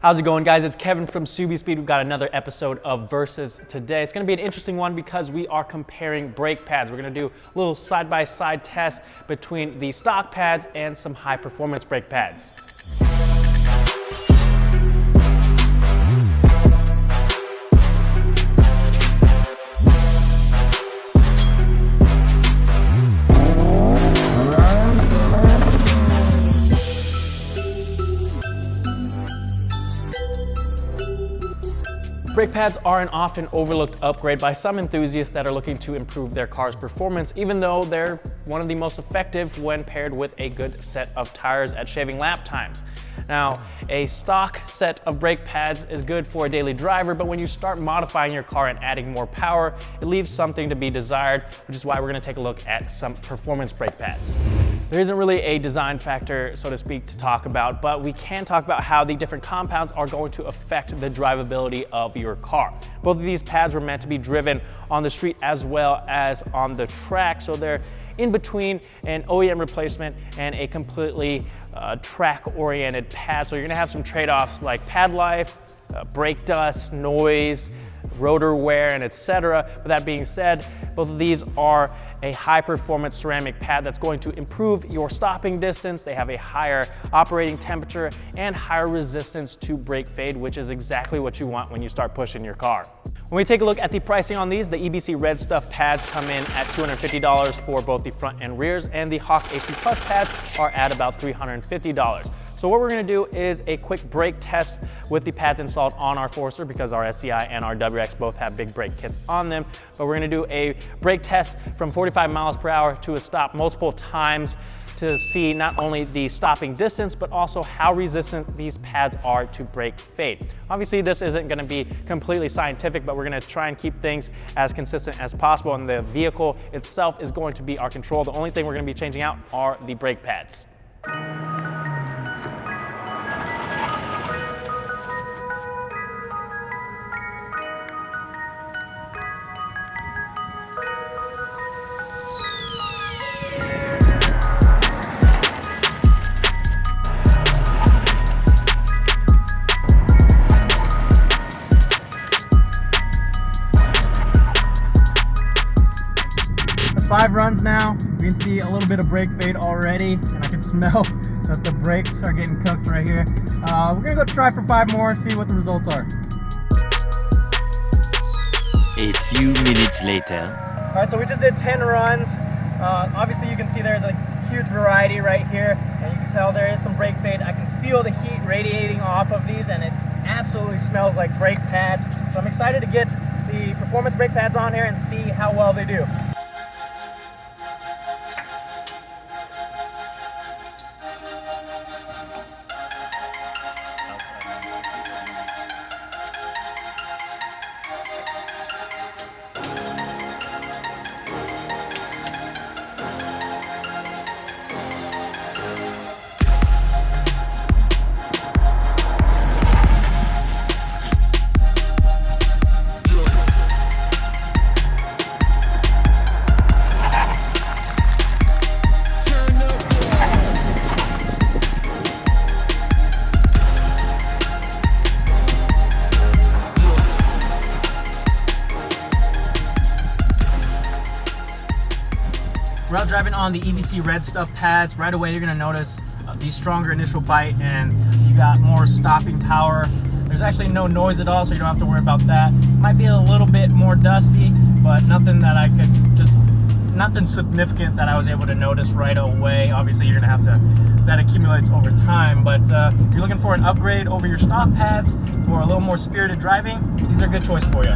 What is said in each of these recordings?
How's it going, guys? It's Kevin from SubiSpeed. We've got another episode of Versus today. It's going to be an interesting one because we are comparing brake pads. We're going to do a little side-by-side test between the stock pads and some high-performance brake pads. Brake pads are an often overlooked upgrade by some enthusiasts that are looking to improve their car's performance, even though they're one of the most effective when paired with a good set of tires at shaving lap times. Now, a stock set of brake pads is good for a daily driver, but when you start modifying your car and adding more power, it leaves something to be desired, which is why we're going to take a look at some performance brake pads. There isn't really a design factor, so to speak, to talk about, but we can talk about how the different compounds are going to affect the drivability of your car. Both of these pads were meant to be driven on the street as well as on the track, so they're in between an OEM replacement and a completely track-oriented pad. So you're gonna have some trade-offs like pad life, brake dust, noise, rotor wear, and etc. But that being said, both of these are a high-performance ceramic pad that's going to improve your stopping distance. They have a higher operating temperature and higher resistance to brake fade, which is exactly what you want when you start pushing your car. When we take a look at the pricing on these, the EBC Redstuff pads come in at $250 for both the front and rears, and the Hawk HP Plus pads are at about $350. So what we're gonna do is a quick brake test with the pads installed on our Forester, because our SCI and our WX both have big brake kits on them. But we're gonna do a brake test from 45 miles per hour to a stop multiple times to see not only the stopping distance, but also how resistant these pads are to brake fade. Obviously, this isn't gonna be completely scientific, but we're gonna try and keep things as consistent as possible, and the vehicle itself is going to be our control. The only thing we're gonna be changing out are the brake pads. 5 runs now. We can see a little bit of brake fade already, and I can smell that the brakes are getting cooked right here. We're gonna go try for 5 more, see what the results are. A few minutes later. All right, so we just did 10 runs. Obviously you can see there's a huge variety right here, and you can tell there is some brake fade. I can feel the heat radiating off of these, and it absolutely smells like brake pad. So I'm excited to get the performance brake pads on here and see how well they do. We're out driving on the EBC Redstuff pads. Right away, you're gonna notice the stronger initial bite, and you got more stopping power. There's actually no noise at all, so you don't have to worry about that. Might be a little bit more dusty, but nothing that I could nothing significant that I was able to notice right away. Obviously, you're gonna have to, that accumulates over time, but if you're looking for an upgrade over your stock pads for a little more spirited driving, these are a good choice for you.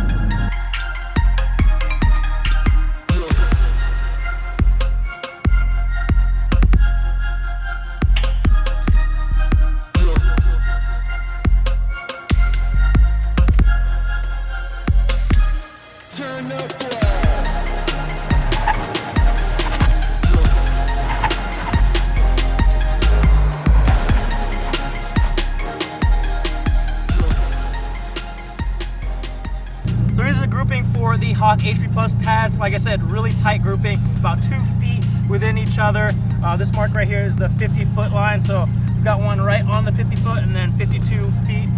For the Hawk HP Plus pads, like I said, really tight grouping, about 2 feet within each other. This mark right here is the 50-foot line, so we've got one right on the 50 foot and then 52 feet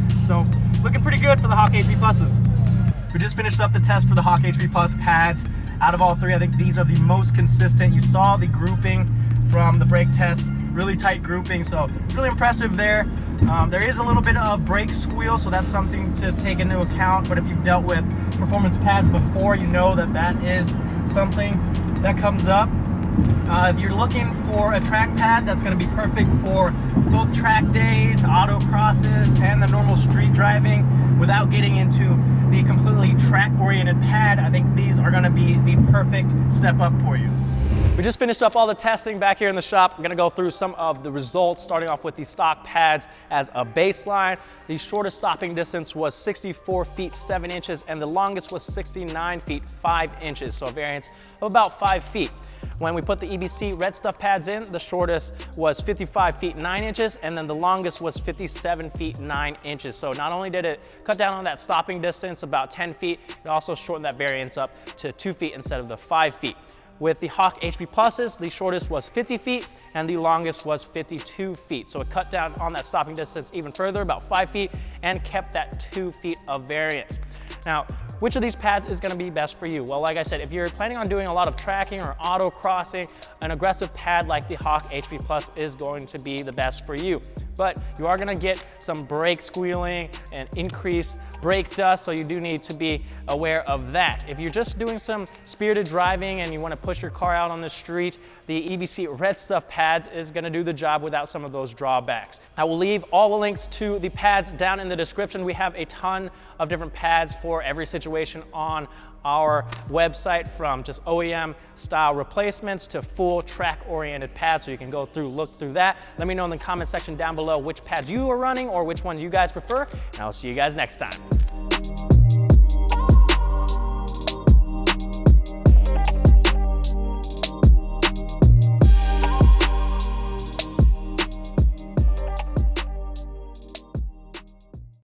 Hawk HP Pluses. We just finished up the test for the Hawk HP Plus pads. Out of all three, I think these are the most consistent. You saw the grouping from the brake test, really tight grouping, so it's really impressive there. There is a little bit of brake squeal, so that's something to take into account, but if you've dealt with performance pads before, you know that that is something that comes up. If you're looking for a track pad that's going to be perfect for both track days, auto crosses, and the normal street driving without getting into the completely track-oriented pad, I think these are going to be the perfect step up for you. We just finished up all the testing back here in the shop. I'm gonna go through some of the results, starting off with the stock pads as a baseline. The shortest stopping distance was 64 feet 7 inches, and the longest was 69 feet 5 inches, so a variance of about 5 feet. When we put the EBC Redstuff pads in, the shortest was 55 feet 9 inches, and then the longest was 57 feet 9 inches. So not only did it cut down on that stopping distance about 10 feet, it also shortened that variance up to 2 feet instead of the 5 feet. With the Hawk HP Pluses, the shortest was 50 feet and the longest was 52 feet. So it cut down on that stopping distance even further, about 5 feet, and kept that 2 feet of variance. Now, which of these pads is gonna be best for you? Well, like I said, if you're planning on doing a lot of tracking or auto crossing, an aggressive pad like the Hawk HP Plus is going to be the best for you. But you are gonna get some brake squealing and increased brake dust, so you do need to be aware of that. If you're just doing some spirited driving and you wanna push your car out on the street, the EBC Redstuff pads is gonna do the job without some of those drawbacks. I will leave all the links to the pads down in the description. We have a ton of different pads for every situation on our website, from just OEM style replacements to full track oriented pads, so you can go through, look through that. Let me know in the comment section down below which pads you are running or which ones you guys prefer, and I'll see you guys next time.